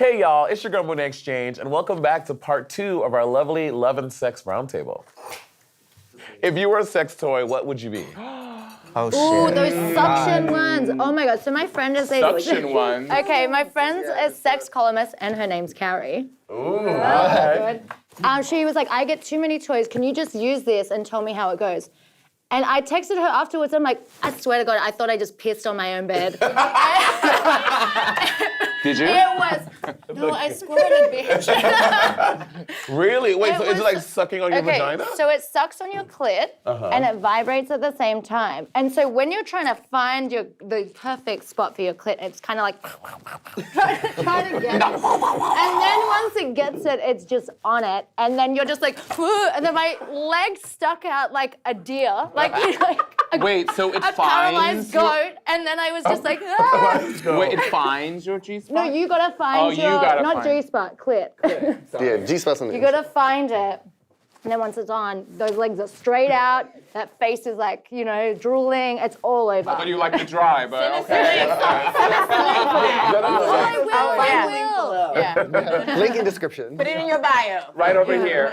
Hey y'all, it's your girl Monet Exchange, and welcome back to part 2 of our lovely Love and Sex Roundtable. If you were a sex toy, what would you be? Oh shit. Ooh, those suction ones. Oh my god. So my friend is a Suction ones. Okay, my friend's a sex columnist and her name's Carrie. Ooh, okay. She was like, I get too many toys. Can you just use this and tell me how it goes? And I texted her afterwards. I'm like, I swear to God, I thought I just pissed on my own bed. Did you? It was. No, I squirted, bitch. Really? Wait, It so is it was- like sucking on your vagina? So it sucks on your clit and it vibrates at the same time. And so when you're trying to find the perfect spot for your clit, it's kind of like trying to get it. And then once it gets it, it's just on it. And then you're just like, and then my leg stuck out like a deer, like Wait, so it a paralyzed finds your... goat. And then I was just like, ah. Wait, it finds your G-spot? No, you gotta find you your, gotta not find. G-spot, clit. Yeah, G-spot's on the You gotta find it. And then once it's on, those legs are straight out, that face is like, you know, drooling, it's all over. I thought you liked to dry, but okay. I will. link in description. Put it in your bio. Right over here.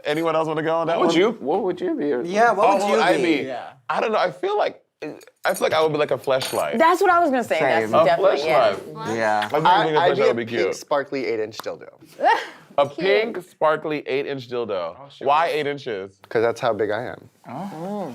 Anyone else want to go on that What one? would you be? Yeah, what Oh, would you I be? be? I don't know. I feel like I would be like a fleshlight. That's what I was gonna say. Same. That's A definitely fleshlight. Yeah. I think I'd a be fleshlight a would be pink, cute. sparkly 8-inch dildo. A pink, sparkly 8-inch dildo. Why 8 inches? Because that's how big I am.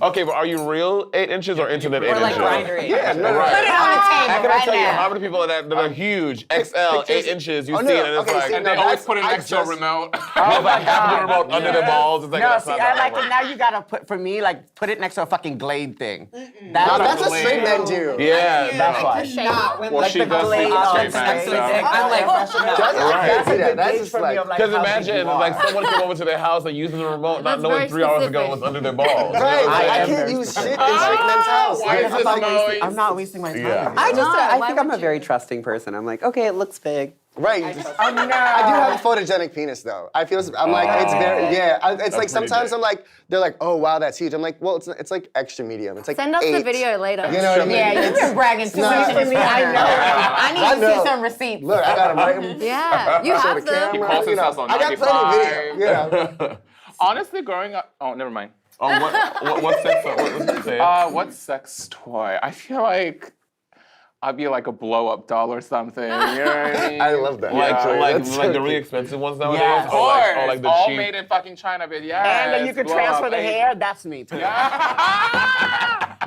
Okay, but are you real 8 inches or internet 8 Or like inches? grinder it. Yeah, no, Right. Put it on the How table can I right tell you now. how many people that are huge, XL, 8 inches, you Oh, see no, it and it's okay, like, see, And no, they always that's- put an I extra just- remote. it's like half the remote under their balls. It's like, No, that's see, not I that like way. it. Now you gotta put, for me, like, put it next to a fucking Glade thing. No, that's what straight men do. Yeah, That's why. Well, she does Glade sleep with on straight the men, sexy so. dick. I'm like, That's Right. I that's can't a see that. good That's gauge just for me like, of like because how big imagine you like are. someone came over to their house and using the remote, not knowing very 3 hours ago specific. was under their balls. right, I I am can't very use shit in specific. straight men's house. Why is this noise? I'm not wasting my time. Yeah. I No, why think I'm would a very trusting person. I'm like, okay, it looks big. Right. I do have a photogenic penis though. I feel I'm like it's very it's like pretty sometimes big. I'm like they're like, oh wow, that's huge. I'm like, well, it's like extra medium. It's like Send us the 8. video later. You know what I mean? Yeah, you've been bragging too much in this corner. I need I to know. see some receipts. Look, I got them right. Yeah, you Show have the them. camera. calls you know. himself on I got plenty of 95. video. Yeah. Honestly, growing up... Oh, never mind. Oh, what sex? What say? What sex toy? I feel like I'd be like a blow-up doll or something. You know what I mean? I love that. like actually. like That's like so the really cute. expensive ones nowadays? Yeah. Of course. Or like the all cheap. made in fucking China, but yeah. And then you could transfer the hair. That's me too.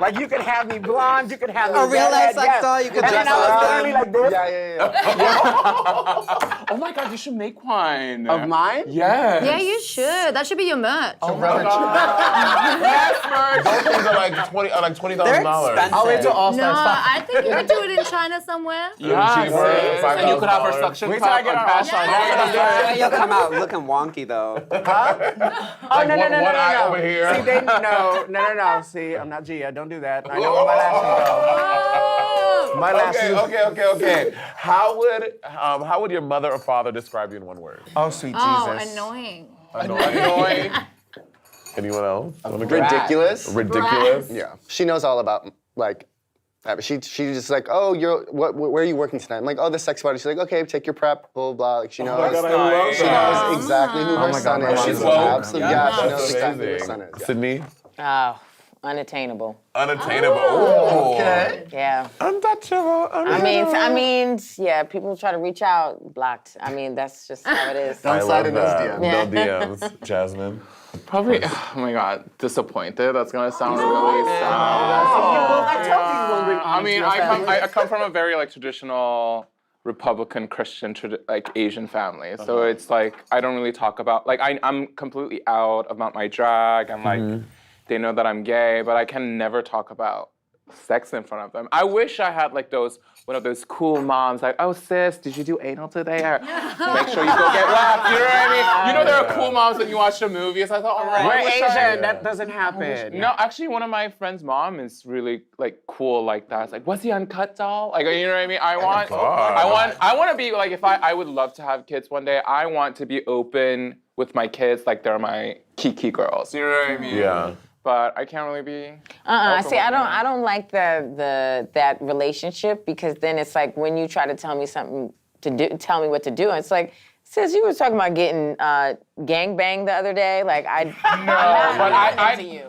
Like you could have me blonde. You could have me A real life redhead, sex yes. doll, you could And then dress I was up. literally like this. Yeah. Oh my God, you should make one. Of mine? Yes. Yeah, you should. That should be your merch. Oh my God. Yes, merch. Those things are like $20,000. I'll wait till All No, Star stuff. I think you could do it in China somewhere. Yes. Cheaper, And you could have her $5,000. suction Wait till I cup get and on pass All on. Star. Yeah, you'll come out looking wonky though. Oh, Like no. one eye over here. See, no. See, I'm not Gia. Don't do that. I know where my lashes go. Oh. My lashes. Okay. How would your mother or father describe you in one word? Oh, sweet Oh, Jesus. annoying. Annoying. Anyone else? Wanna go? Ridiculous. Ridiculous. Yeah. She knows all about like. She's just like, oh, where are you working tonight? I'm like, oh, the sex party. She's like, okay, take your prep, blah, blah, blah. Like, she knows. God, I love She that. knows exactly who her my son God, is. she's woke. Absolutely, yeah, she knows That's exactly who her amazing. son is. Yeah. Sydney? Oh, unattainable. Unattainable. Ooh. Okay. Yeah. Untouchable. I mean, yeah, people try to reach out, blocked. I mean, that's just how it is. I Don't love slide in those that. DMs. No DMs. Jasmine? Probably, oh my God, disappointed. That's gonna sound really sad. I told you you won't bring I mean, I come from a very like traditional Republican Christian like Asian family, so it's like I don't really talk about like I'm completely out about my drag. I'm like they know that I'm gay, but I can never talk about sex in front of them. I wish I had like one of those cool moms like, oh sis, did you do anal today? Or make sure you go get whacked. You know what I mean? You know there are cool moms when you watch the movies. I thought, oh my We're God, Asian. That doesn't happen. No, actually, one of my friend's mom is really like cool like that. It's like, was he uncut doll? Like, you know what I mean? I want to be like, if I would love to have kids one day. I want to be open with my kids like they're my kiki girls. You know what I mean? Yeah. but I can't really be. See, I don't like that relationship because then it's like when you try to tell me something to do, tell me what to do, and it's like, sis, you were talking about getting gang banged the other day. Like I But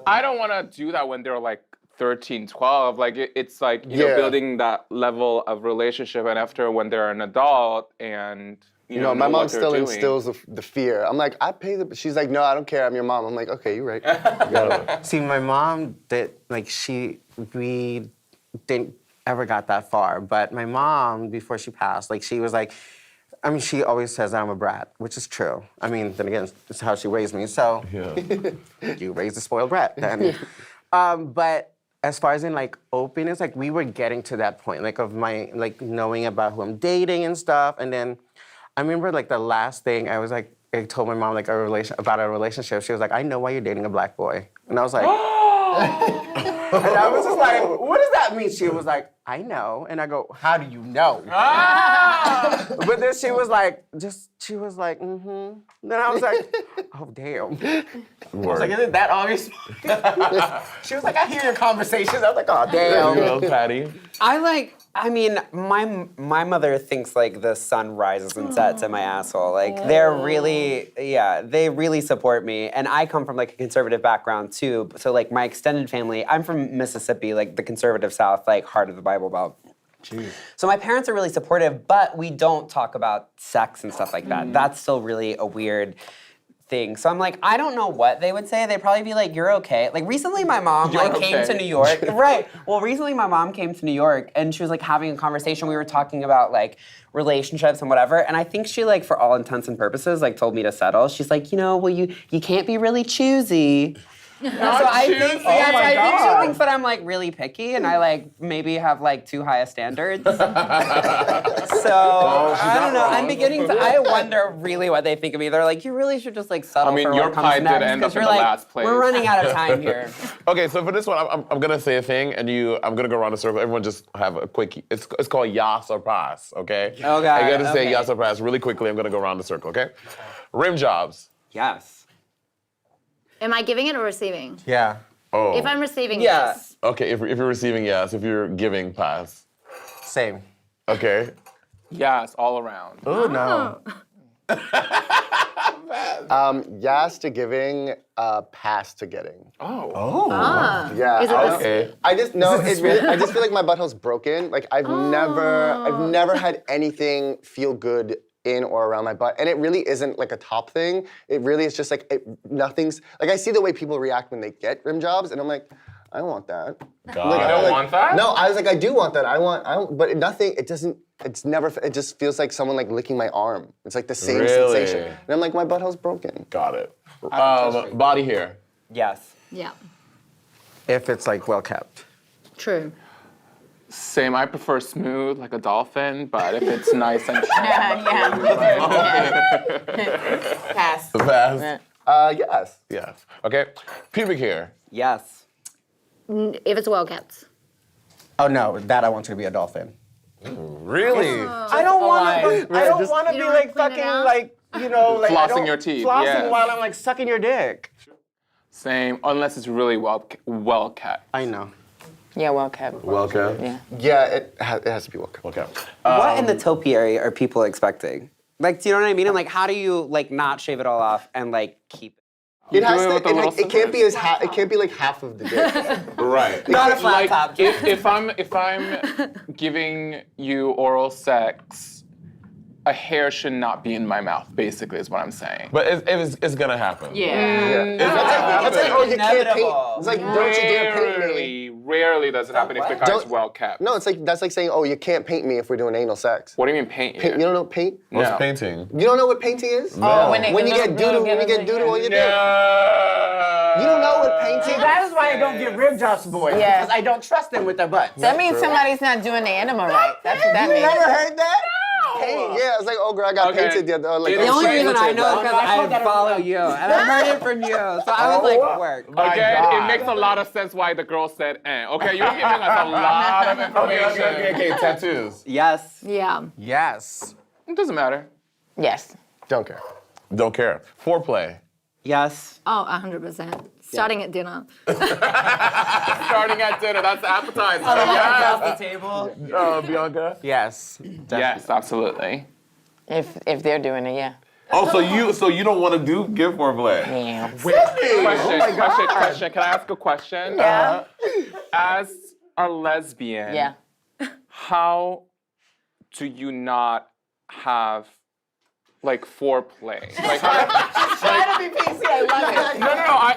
I don't want to do that when they're like 13, 12. Like it's like you know building that level of relationship, and after when they're an adult and. You know, my mom what they're still doing. instills the fear. I'm like, I pay the. She's like, no, I don't care. I'm your mom. I'm like, okay, you're right. See, my mom did, we didn't ever got that far, but my mom, before she passed, she was like, I mean, she always says that I'm a brat, which is true. I mean, then again, it's how she raised me, so you raised a spoiled brat then. But as far as in openness, we were getting to that point, of my, knowing about who I'm dating and stuff, and then I remember the last thing I was I told my mom about a relationship. She was like, I know why you're dating a black boy. And I was like, and I was just like, what does that mean? She was like, I know. And I go, how do you know? But then she was like, mm-hmm. Then I was like, oh, damn. I was like, isn't that obvious? She was like, I hear your conversations. I was like, oh, damn. You know, Patty? I mean, my mother thinks the sun rises and sets in my asshole. They're really, they really support me. And I come from a conservative background too. So my extended family, I'm from Mississippi, the conservative South, heart of the Bible Belt. Jeez. So my parents are really supportive, but we don't talk about sex and stuff like that. That's still really a weird thing. So I'm I don't know what they would say. They'd probably be like, you're okay. Recently my mom came to New York. Right. Well, recently my mom came to New York and she was having a conversation. We were talking about relationships and whatever. And I think she for all intents and purposes told me to settle. She's like, well, you can't be really choosy. So I think she thinks that I'm really picky and I maybe have too high a standards. So I don't know. I'm beginning to. I wonder really what they think of me. They're like, you really should just settle. I mean, for your what comes pie did next, end up 'cause in you're the last place. We're running out of time here. Okay, so for this one, I'm gonna say a thing, and I'm gonna go around the circle. Everyone just have a quick. It's called yas or pass. Okay. Okay. I gotta say okay. yas or pass really quickly. I'm gonna go around the circle. Okay. Rim jobs. Yes. Am I giving it or receiving? Yeah. Oh. If I'm receiving, Yeah. yes. Okay, if you're receiving, yes. If you're giving, pass. Same. Okay. Yes, all around. Oh, no. Yes to giving, pass to getting. Oh. Yeah. Is it Okay. I just know it really. I just feel like my butthole's broken. I've never had anything feel good in or around my butt, and it really isn't a top thing. It really is just nothing's. I see the way people react when they get rim jobs, and I'm like, I don't want that. God. You don't want that? No, I was like, I do want that. I want, but nothing. It doesn't. It's never. It just feels like someone licking my arm. It's the same Really? sensation, and I'm like, my butthole's broken. Got it. Body hair. Yes. Yeah. If it's well kept. True. Same. I prefer smooth like a dolphin, but if it's nice and Pass. Pass. Yes. Yes. Okay. Pubic hair. Yes. If it's well kept. Oh, no, that I want you to be a dolphin. Really? I don't want to. I don't want to You be don't wanna clean it out? Flossing your teeth, Flossing yes. while I'm sucking your dick. Same, unless it's really well kept. I know. Yeah, well kept. Well kept. Yeah. Yeah. It has to be well kept. Well kept. What in the topiary are people expecting? Do you know what I mean? I'm how do you not shave it all off and keep it? It has do it to. with the little It can't be scissors. it can't be half of the dick. Right. Not a flat top. If I'm giving you oral sex, a hair should not be in my mouth. Basically, is what I'm saying. But it's gonna happen. Yeah. That's oh, you can't paint. Inevitable. It's don't you dare paint me. Rarely does it happen if the guy's Don't- well kept. No, it's that's saying, oh, you can't paint me if we're doing anal sex. What do you mean paint you? You don't know what paint? What's No. painting? You don't know what painting is? Oh, when When you get doo-doo, on your dick. You don't know what painting is? That is why I don't give rib jobs to boys. Yeah. Because I don't trust them with their butts. That means somebody's not doing the enema right. That's what that You means. never heard that? Paint. Yeah, it's like, oh, girl, I got Okay. painted the other. The The only Right. reason I know is because I thought I that follow you, and I heard it from you. So I was like, work. Again, God. it makes a lot of sense why the girl said Okay, you're giving us a lot of information. Okay. Tattoos. Yes. Yeah. Yes. It doesn't matter. Yes. Don't care. Don't care. Foreplay. Yes. Oh, 100%. Starting at dinner. Starting at dinner, that's the appetizer. Across the table. Bianca? Yes. Yes, absolutely. If they're doing it, yeah. Oh, so you don't want to give foreplay? Yeah. Question. Can I ask a question? Yeah. As a lesbian, Yeah. how do you not have like foreplay? Like, no,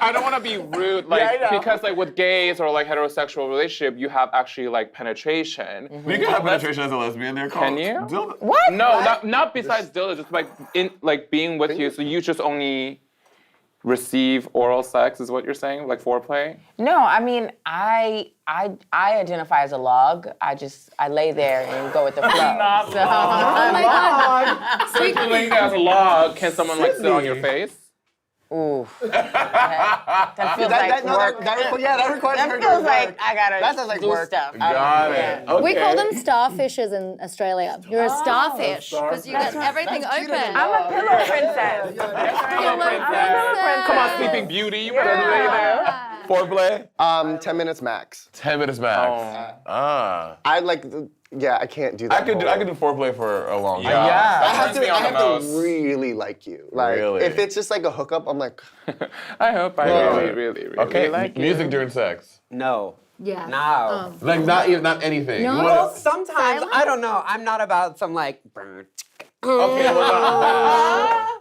I don't want to be rude, like because like with gays or like heterosexual relationship, you have actually like penetration. You can have penetration as a lesbian. They're Can called you? dildo. What? No, not besides dildo, just like in like being with you. So you just only receive oral sex, is what you're saying, like foreplay? No, I mean, I identify as a log. I lay there and go with the flow. Not So, Oh my God. So if you're laying there as a log, can someone like sit on your face? ooh, that feels like work. that requires That feels like I gotta That sounds like do work. stuff. Got Yeah. it. Okay. We call them starfishes in Australia. You're a starfish because you get everything open. I'm a pillow princess. Come on, Sleeping Beauty, you better lay there. Foreplay? 10 minutes max. 10 minutes max. I can't do that. I could do foreplay for a long time. Yeah. I have Turns me on the to most. really like you. Like, Really? if it's just like a hookup, I'm like, I hope I really Okay, like you. music during sex. No. Yeah. No. Like not anything. No? You Well, wanna- sometimes I don't know. I'm not about some like. okay,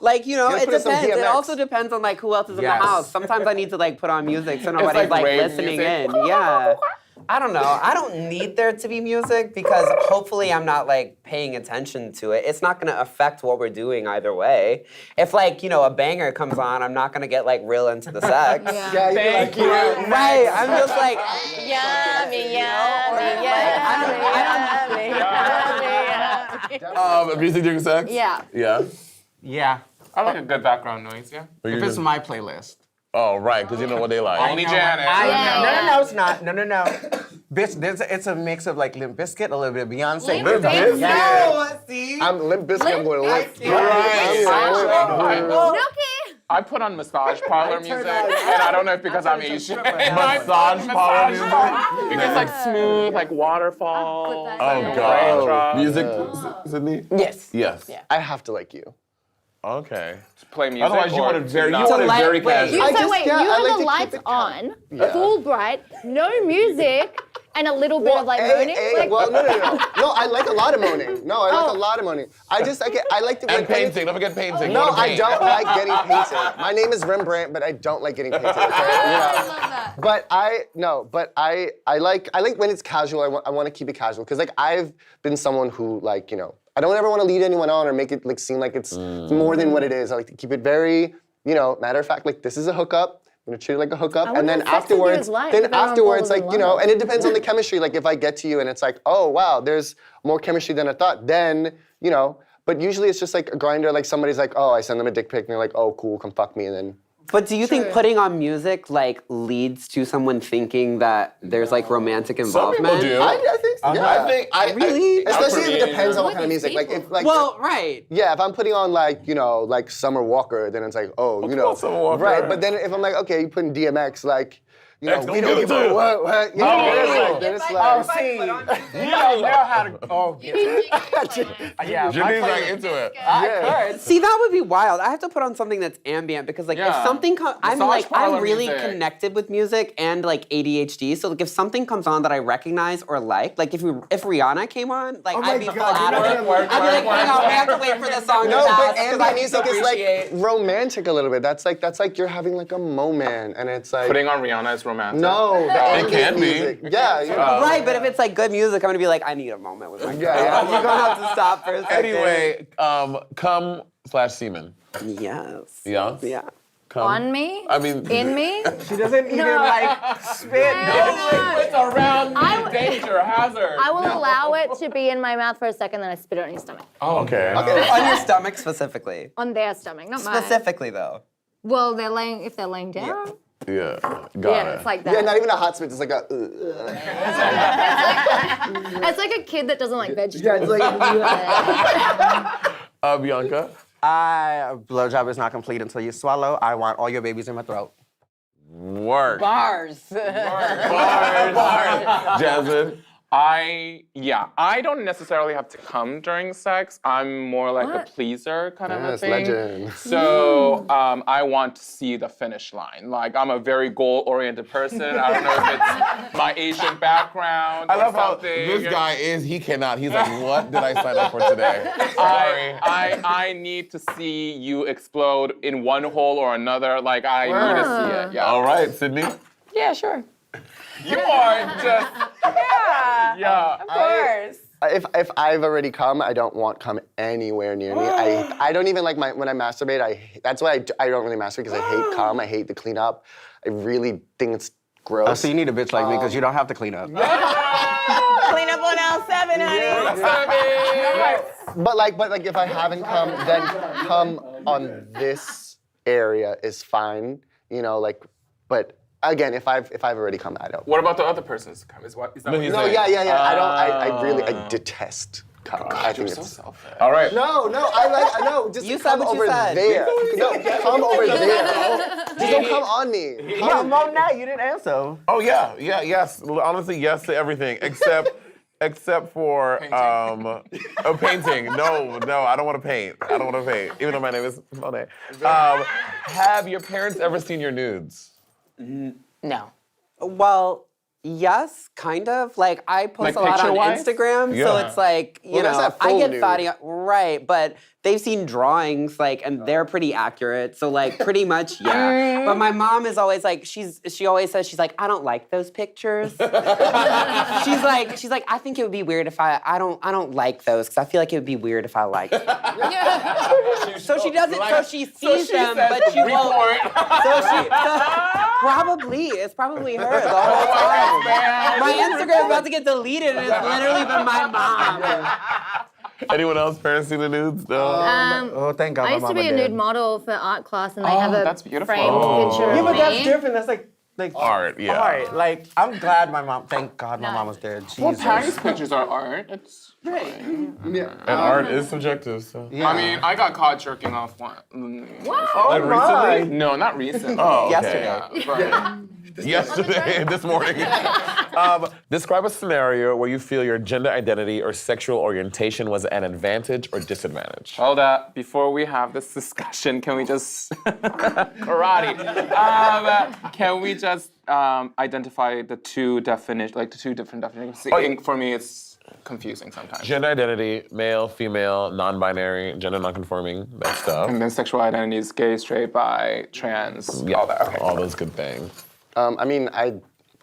Like, you know, You it put in some depends. It DMX. also depends on like who else is in Yes. the house. Sometimes I need to like put on music so nobody's like like rave listening music. in. Yeah. I don't know. I don't need there to be music because hopefully I'm not like paying attention to it. It's not gonna affect what we're doing either way. If like, you know, a banger comes on, I'm not gonna get like real into the sex. Yeah. Thank you. Right. I'm just like, Yummy, yummy. music during sex? Yeah. Yeah. Yeah. I like a good background noise, yeah. Or you If it's just- my playlist. Oh, right, because you know what they like. Only Janet. No, it's not. No. It's a mix of like Limp Bizkit, a little bit of Beyonce. Limp Limp Bizkit? Yeah. See? I'm Limp Bizkit, I'm going Limp. Snooki! I put on massage parlor music, and I don't know if because I'm Asian. Massage parlor music? Because like smooth, like waterfall. Oh, God. Music, Sydney? Yes. Yes. Yeah. I have to like you. Okay. Play music. Otherwise, you or want it very, not? you want it let- very wait, casual. You, I so just- wait, yeah, you I have like the to lights keep it on, Yeah. full bright, no music, and a little bit of like moaning. Like, Well, no. No, I like a lot of moaning. No, I like a lot of moaning. I like to And painting. Don't forget painting. No, You wanna I paint. don't like getting painted. My name is Rembrandt, but I don't like getting painted. Okay? I love that. But I like when it's casual. I want to keep it casual because like I've been someone who like, you know, I don't ever want to lead anyone on or make it like seem like it's more than what it is. I like to keep it very, you know, matter of fact, like this is a hookup. I'm gonna treat it like a hookup, wonder and then what sex with you afterwards, is like, if everyone falls like in you know, love. and it depends on the chemistry. Like if I get to you and it's like, oh wow, there's more chemistry than I thought, then you know. But usually it's just like a grinder. Like somebody's like, oh, I send them a dick pic, and they're like, oh cool, come fuck me, and then. but do you think putting on music like leads to someone thinking that there's like romantic Some involvement? people do. I think, yeah. I think I Really? Especially if it depends on what Look kind of at music. Like if like. Well, right. Yeah, if I'm putting on like, you know, like Summer Walker, then it's like, oh, you come know. on, Summer Walker. Right, but then if I'm like, okay, you putting DMX, like, you know, X, we don't don't give give it to a you. what, you know, then it's like, See, you don't know how to. Oh, yeah. Janine's like into it. See, that would be wild. I have to put on something that's ambient because, like, Yeah. if something comes, Massage parlor I'm really music. connected with music and like ADHD. So, like, if something comes on that I recognize or like if Rihanna came on, like, I'd be flattered. Work, I'd be like, work, hang on, work. we have to wait for the song no, to pass but 'cause I ambient need music to is like appreciate. romantic a little bit. That's like you're having like a moment, and it's like, Putting on Rihanna is romantic. no, the ambient can be. music. Yeah, you know. Right, but if it's like good music, I'm gonna be like, I need a moment with my girl. Yeah. You're gonna have to stop for a second. Anyway, cum/semen. Yes. Yeah? Yeah. Cum. on me? I mean, In me? She doesn't even like spit. It's around I- danger, hazard. I will allow it to be in my mouth for a second, then I spit it on your stomach. okay. On your stomach specifically. On their stomach, not mine. Specifically though. Well, if they're laying down. Yeah, got Yeah, it. it's like that. Yeah, not even a hot spit. It's like a. It's like a kid that doesn't like vegetables. Yeah, it's like. Bianca? Blowjob is not complete until you swallow. I want all your babies in my throat. Work. Bars. Jasmine. I don't necessarily have to come during sex. I'm more like a pleaser kind of a Yes, thing. legend. So I want to see the finish line. Like I'm a very goal-oriented person. I don't know if it's my Asian background I or love how something. this guy is, he cannot. He's like, what did I sign up for today? Sorry. I need to see you explode in one hole or another. Like I need to see it. Yeah. All right, Sydney. Yeah, sure. You are just Yeah. Of course. If I've already come, I don't want come anywhere near me. I don't even like when I masturbate. That's why I don't really masturbate because I hate cum. I hate the cleanup. I really think it's gross. Oh, so you need a bitch like me because you don't have to clean up. Clean up on L7, honey. But like if I haven't come, then come on this area is fine. You know, like, but. Again, if I've already come, I don't. What about the other person's cum? Is that what No, you're yeah. saying? I detest cum. I think You're so it's. selfish. All right. No, just You said come what you over said. there. No, come over there. Just don't come on me. Yeah, Monet, you didn't answer. Oh, yes. Honestly, yes to everything, except for a painting. No, I don't want to paint. Even though my name is Monet. Have your parents ever seen your nudes? No. Well, yes, kind of. Like I post Like a lot on picture-wise? Instagram, so Yeah. it's like Well, that's not I full get nude. thoughty, right? But they've seen drawings, like, and they're pretty accurate. So like, pretty much, yeah. But my mom is always like, she always says she's like, I don't like those pictures. she's like, I think it would be weird if I don't like those because I feel like it would be weird if I liked them. So she doesn't. So she sees them, but she won't. It's probably her the whole time. My Instagram's about to get deleted, and it's literally been my mom. Anyone else parents see the nudes? No. Oh, thank God I my used to mama be a did. nude model for art class, and they have a that's beautiful. framed picture Yeah, of but me. that's different. That's like Art, yeah. art. Like, I'm glad my mom, thank God my mom was there. Well, Jesus. Patty's pictures are art. It's And art is subjective, so. Yeah. I mean, I got caught jerking off once. Oh Like my. recently? No, not recently. Oh, okay. Yesterday. But Yesterday, this morning. Describe a scenario where you feel your gender identity or sexual orientation was an advantage or disadvantage. hold up. Before we have this discussion, can we just karate? Can we just identify the two definitions, like the two different definitions? For me, it's confusing sometimes. Gender identity, male, female, non-binary, gender non-conforming, that stuff. And then sexual identity is gay, straight, bi, trans, Yeah, all that. Okay. all those good things. I mean, I'm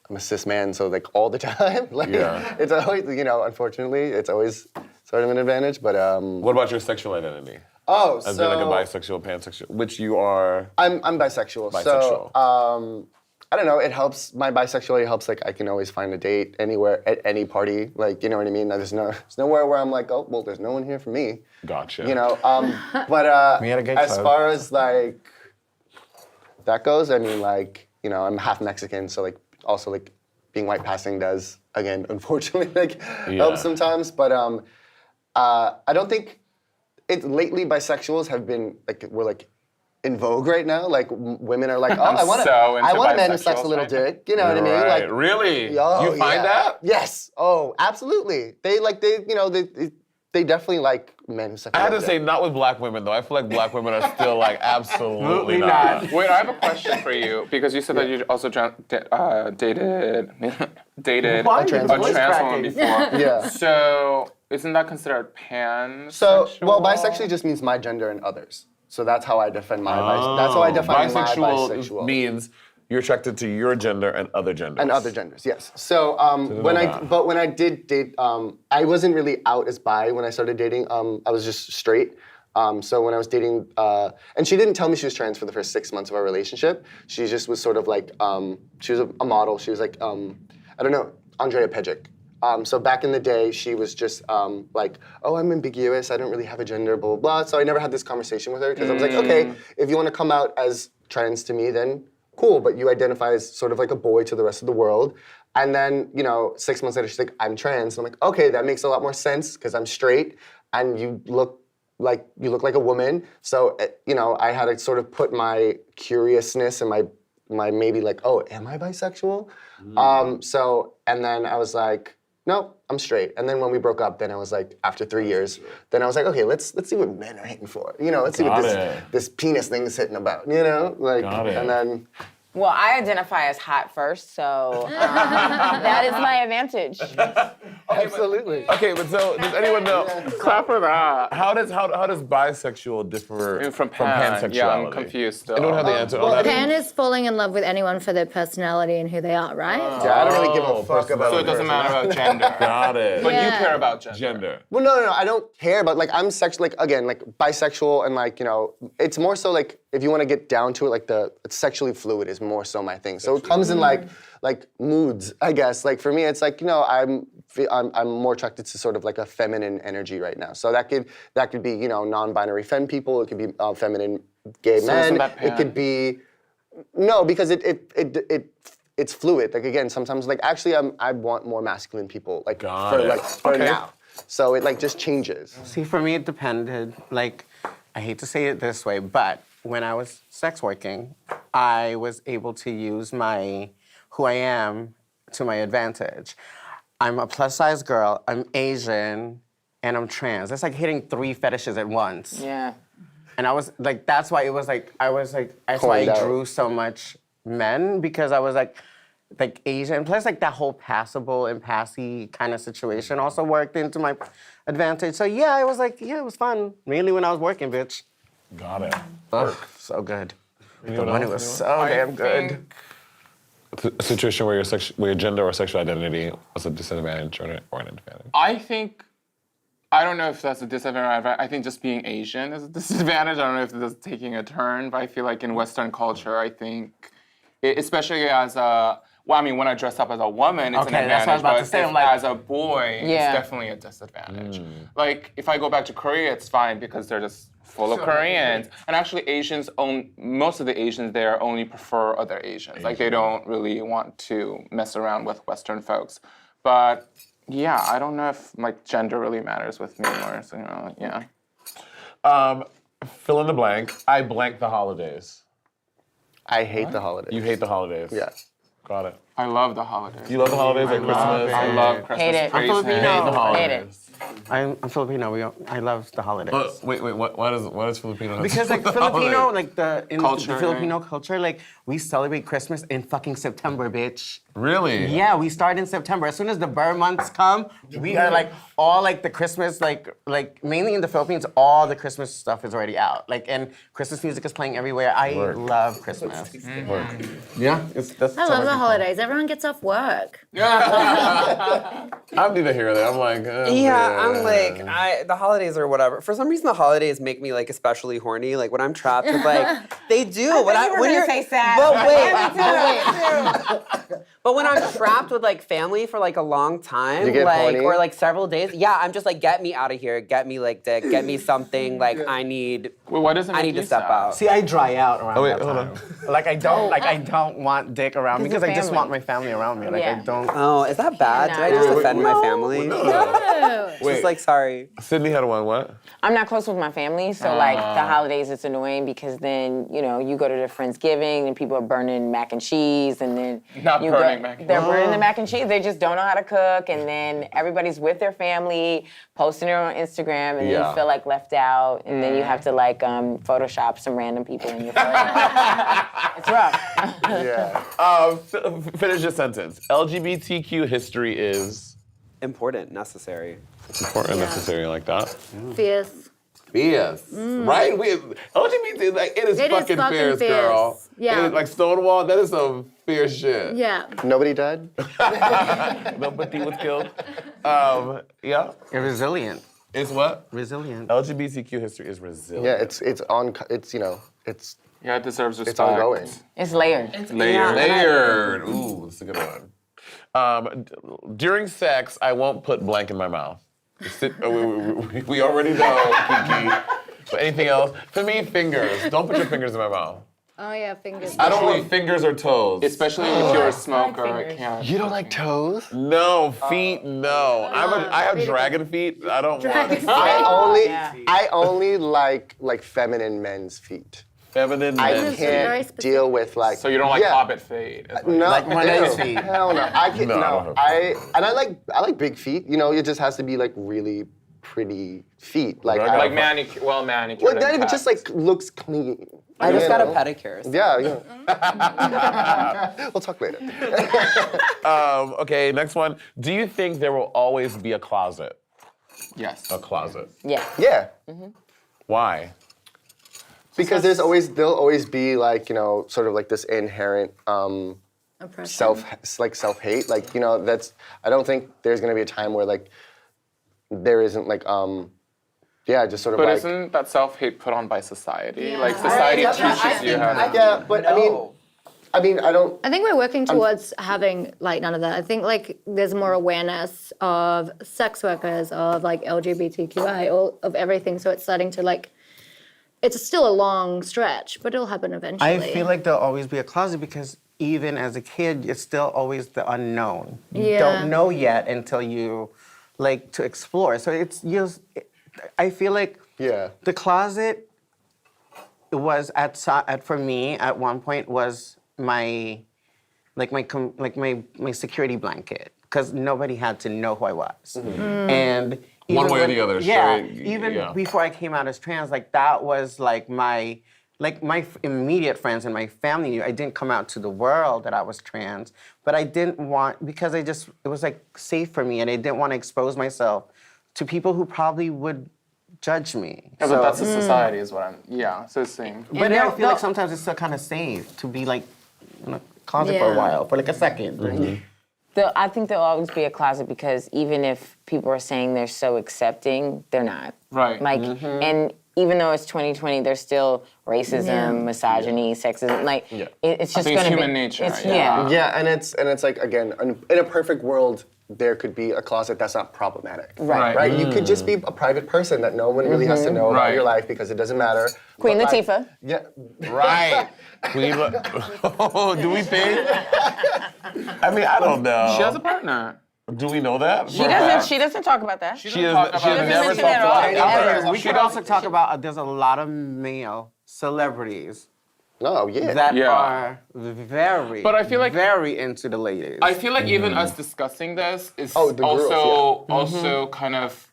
a cis man, so like all the time, like Yeah. it's always, unfortunately, it's always sort of an advantage. But What about your sexual identity? oh, As so in like a bisexual, pansexual, which you are. I'm bisexual. Bisexual. So I don't know. It helps. My bisexuality helps. Like I can always find a date anywhere at any party. Like you know what I mean. There's nowhere where I'm like, oh well, there's no one here for me. Gotcha. But We had a gay as club. far as like that goes, I mean like I'm half Mexican, so like also like being white passing does again unfortunately like help sometimes. But I don't think lately bisexuals have been we're in vogue right now. Like women are like, oh, I want so into a man who sucks a bisexuals little right now. dick. You know what I mean? Right. Like Really? oh, You find yeah. that? Yes. Oh, absolutely. They definitely like men who suck. I a had to little say, dick. not with black women though. I feel like black women are still like absolutely not. Wait, I have a question for you because you said that you also dated Why? a Your trans voice woman cracking. before. Yeah. So isn't that considered pansexual? So, well, bisexually just means my gender and others. So that's how I define that's how I define my bisexual. Means you're attracted to your gender and other genders. And other genders, yes. So when I did date, I wasn't really out as bi when I started dating. I was just straight. So when I was dating, and she didn't tell me she was trans for the first 6 months of our relationship. She just was sort of like, she was a model. She was like, I don't know, Andrea Pejic. So back in the day, she was just like, oh, I'm ambiguous. I don't really have a gender, blah, blah, blah. So I never had this conversation with her because I was like, okay, if you want to come out as trans to me, then cool, but you identify as sort of like a boy to the rest of the world. And then, 6 months later, she's like, I'm trans. And I'm like, okay, that makes a lot more sense because I'm straight and you look you look like a woman. So I had to sort of put my curiousness and my maybe like, oh, am I bisexual? And then I was like, no, I'm straight. And then when we broke up, then I was like, after 3 years, then I was like, okay, let's see what men are hitting for. Let's see what this penis thing is hitting about. Got it. And then. Well, I identify as hot first, so that is my advantage. Absolutely. Okay, but so does anyone know? Clap for that. How does bisexual differ From pansexuality? Yeah, I'm confused still. Anyone have the answer on that? Pan is falling in love with anyone for their personality and who they are, right? Yeah, I don't really give a fuck about. So it doesn't matter about gender. Got it. But you Yeah. care about gender. Gender. Well, no, I don't care, but like I'm sexual, like again, like bisexual, and like it's more so like if you want to get down to it, like it's sexually fluid is more so my thing. So it comes in like moods, I guess. Like for me, it's like I'm more attracted to sort of like a feminine energy right now. So that could be non-binary femme people. It could be feminine gay So men. isn't that It could be because it's fluid. Like again, sometimes like actually I want more masculine people like Got it. for now. So it like just changes. See, for me, it depended. Like, I hate to say it this way, but when I was sex working, I was able to use who I am to my advantage. I'm a plus size girl, I'm Asian, and I'm trans. That's like hitting 3 fetishes at once. Yeah. And I was like, that's why that's why I drew so much men, because I was like Asian. Plus like that whole passable and passy kind of situation also worked into my advantage. So yeah, it was fun. Mainly when I was working, bitch. Got it. Ugh, so good. The Anyone money else? was so damn good. A situation where your gender or sexual identity was a disadvantage or an advantage. I don't know if that's a disadvantage. I think just being Asian is a disadvantage. I don't know if that's taking a turn, but I feel like in Western culture, I think, especially when I dress up as a woman, it's an Okay, advantage. that's what I was about to say. I'm like- As a boy, Yeah. it's definitely a disadvantage. Like, if I go back to Korea, it's fine because they're just full of Koreans. And actually, most of the Asians there only prefer other Asians. Like, they don't really want to mess around with Western folks. But yeah, I don't know if gender really matters with me or yeah. Fill in the blank. I blank the holidays. I hate the holidays. You hate the holidays. Yeah. Got it. I love the holidays. You love the holidays like Christmas? I love Christmas. Hate it. praise I'm him. Filipino. Hate the holidays. Hate it. I'm Filipino. I love the holidays. Wait, why does Filipino have Because like the Filipino, holidays? like in Culture, the Filipino culture, like we celebrate Christmas in fucking September, bitch. Really? Yeah, we start in September. As soon as the Burr months come, we are like all like the Christmas, like mainly in the Philippines, all the Christmas stuff is already out. Like and Christmas music is playing everywhere. I love Christmas. Yeah, that's I love the holidays. Everyone gets off work. I'm neither here nor there. I'm like, Yeah, I'm like, the holidays or whatever. For some reason, the holidays make me like especially horny. Like when I'm trapped with like, they do. When you're say sad. But wait. But when I'm trapped with like family for like a long time, You get like horny? or like several days, yeah, I'm just like, get me out of here. Get me like dick. Get me something. Like I need. Well, why does it I make need you to step sad? out. See, I dry out around wait, that hold time. on. Like I don't want dick around me because I just family. want my family around me. Like I Yeah. don't. Oh, is that bad? Did I just Wait, offend wait, my family? No. Wait, Just like sorry. Sydney had one. What? I'm not close with my family, so like the holidays, it's annoying because then you go to the Friendsgiving and people are burning mac and cheese, and then Not you burning go, mac and They're cheese. burning the mac and cheese. They just don't know how to cook, and then everybody's with their family, posting it on Instagram, and then Yeah. you feel like left out, and then you have to like Photoshop some random people in your photo. It's rough. Yeah. Finish your sentence. LGBTQ history is Important, necessary. important, necessary, like that. Fierce. Fierce, right? LGBT, like it is It is fucking fucking fierce, girl. fierce. Yeah. It is like Stonewall. That is some fierce shit. Yeah. Nobody died? Nobody was killed. Yeah. You're resilient. It's what? Resilient. LGBTQ history is resilient. Yeah, it's Yeah, it deserves respect. it's ongoing. It's layered. Layered. Ooh, that's a good one. During sex, I won't put blank in my mouth. We already know, Kiki. But anything else? For me, fingers. Don't put your fingers in my mouth. Oh yeah, fingers. I don't want fingers or toes. Especially if you're a smoker, I can't. You don't like toes? No, feet, no. I have dragon feet. I don't want I only like feminine men's feet. feminine I men's feet. very can't deal with like. So you don't like yeah. Hobbit fade? is what No, Like Monet's ew, feet. Hell no. I can No, I no. don't have I like big feet. You know, it just has to be like really pretty feet. Like Right. Like manicure, well manicured. well, and then it kept. just like looks clean. I just you got a know? pedicure. So. Yeah, yeah. We'll talk later. Okay, next one. Do you think there will always be a closet? Yes. A closet. Yeah. Yeah. Why? Because there'll always be like, you know, sort of like this inherent self-hate. Like, you know, I don't think there's gonna be a time where like there isn't like just sort of But like isn't that self-hate put on by society? Yeah. Like society I teaches you how to. yeah, but I mean I don't I think we're working towards having like none of that. I think like there's more awareness of sex workers, of like LGBTQI, of everything. So it's starting to like, it's still a long stretch, but it'll happen eventually. I feel like there'll always be a closet because even as a kid, it's still always the unknown. You Yeah. don't know yet until you like to explore. So I feel like Yeah. the closet was for me at one point was my security blanket because nobody had to know who I was. And One even way or the other, Yeah, straight, even yeah. before I came out as trans, like that was like my immediate friends and my family knew. I didn't come out to the world that I was trans, but I didn't want, because it was like safe for me and I didn't want to expose myself to people who probably would judge me. Yeah, but that's a society, is what I'm. Yeah, so it's the same. But I feel like sometimes it's still kind of safe to be like in a closet for a Yeah. while, for like a second. I think there'll always be a closet because even if people are saying they're so accepting, they're not. Right. Like, and even though it's 2020, there's still racism, Yeah. misogyny, sexism. Like, Yeah. it's just think it's going to be human nature, It's, yeah. Yeah, and it's like again, in a perfect world, there could be a closet that's not problematic. Right. Right? You could just be a private person that no one really has to know about Right. your life because it doesn't matter. Queen But, like, Latifah. yeah. Right. Do we think? I mean, I don't know. She has a partner. Do we know that? She doesn't talk about that. She doesn't has talk about never it. talked mention it at all. about it ever. Ever. We could also talk about there's a lot of male celebrities No, yeah. that Yeah. are very, But I feel like- very into the ladies. I feel like even us discussing this is Oh, the girls, also kind of.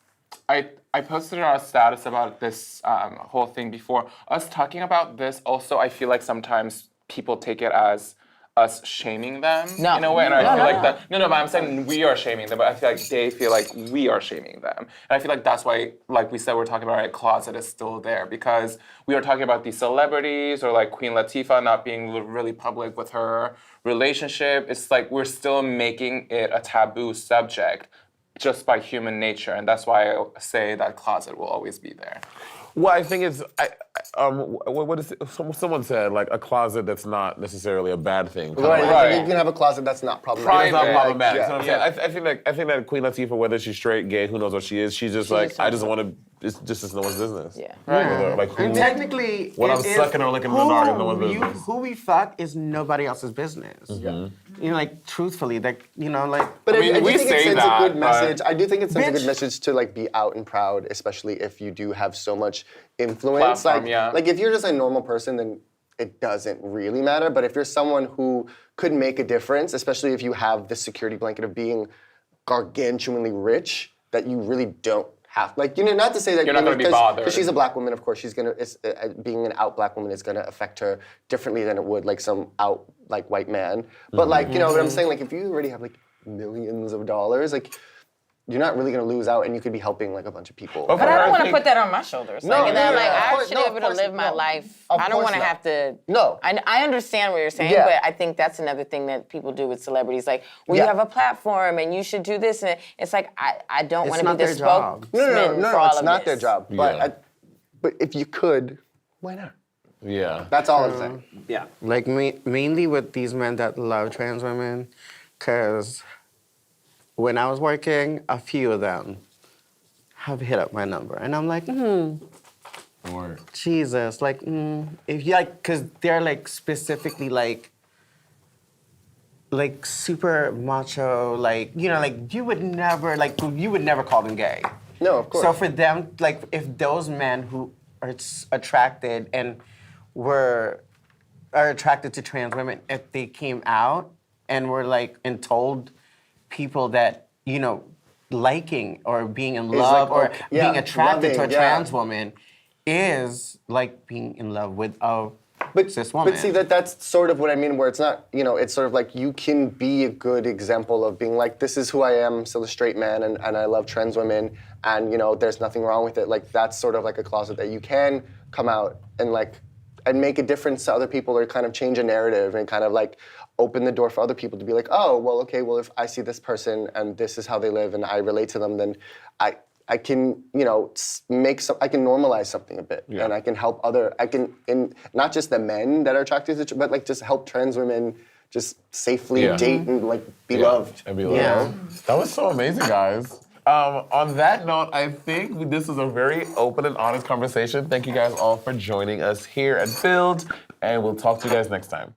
I posted our status about this whole thing before. Us talking about this also, I feel like sometimes people take it as us shaming them No. in a way, and I No, feel no, like no. that. No, but I'm saying we are shaming them, but I feel like they feel like we are shaming them, and I feel like that's why, like we said, we're talking about a closet is still there because we are talking about these celebrities or like Queen Latifah not being really public with her relationship. It's like we're still making it a taboo subject just by human nature, and that's why I say that closet will always be there. Well, I think it's, what is it? Someone said, like, a closet that's not necessarily a bad thing. Right. Right. You can have a closet that's not problematic. It's not Private. problematic. Yeah. You know what I'm saying? I think that Queen Latifah, whether she's straight, gay, who knows what she is, she's just like, just I just want to, it's just no one's business. Yeah. Whether, like, who, And technically, When it I'm is sucking or licking in the dark is no one's who business. who we fuck is nobody else's business. You know, like truthfully, like But I mean, I do we think say it sends that, a good but- message. I do think it sends a Bitch. good message to like be out and proud, especially if you do have so much influence. Platform, like, yeah. like if you're just a normal person, then it doesn't really matter. But if you're someone who could make a difference, especially if you have the security blanket of being gargantuanly rich, that you really don't have. Like, you know, not to say that You're not gonna be bothered. because she's a black woman. Of course, she's gonna. Being an out black woman is gonna affect her differently than it would like some out like white man. But like, you know what I'm saying? Like, if you already have like millions of dollars, like, you're not really gonna lose out, and you could be helping like a bunch of people. But I don't want to put that on my shoulders. No, Like, and then, yeah, like, of I course- should no, be of able to course live my not. life. Of I don't course want to not. have to. No. I understand what you're saying, Yeah. but I think that's another thing that people do with celebrities. Like, well, Yeah. you have a platform and you should do this. And it's like, I don't want to be not the their job. spokesman No, for all it's of not this. their job. But Yeah. but if you could, why not? Yeah. That's all I'm saying. Yeah. like mainly with these men that love trans women, because when I was working, a few of them have hit up my number, and I'm like, Or Jesus, like, if you like, cause they're like specifically like super macho, like, you know, like you would never call them gay. No, of course. So for them, like, if those men who are attracted and are attracted to trans women, if they came out and were like, and told people that, you know, liking or being in love like, or okay, yeah, being attracted to a loving, yeah. trans woman is like being in love with a cis woman. But see, that's sort of what I mean, where it's not, you know, it's sort of like you can be a good example of being like, this is who I am, I'm still a straight man, and I love trans women, and, you know, there's nothing wrong with it. Like, that's sort of like a closet that you can come out and, like, and make a difference to other people or kind of change a narrative and kind of, like, open the door for other people to be like, oh, well, okay, well, if I see this person and this is how they live and I relate to them, then I can, you know, I can normalize something a bit, and I can help not just the men that are attracted to, but like just help trans women just safely date and like be loved. And be loved. That was so amazing, guys. On that note, I think this was a very open and honest conversation. Thank you guys all for joining us here at Build, and we'll talk to you guys next time.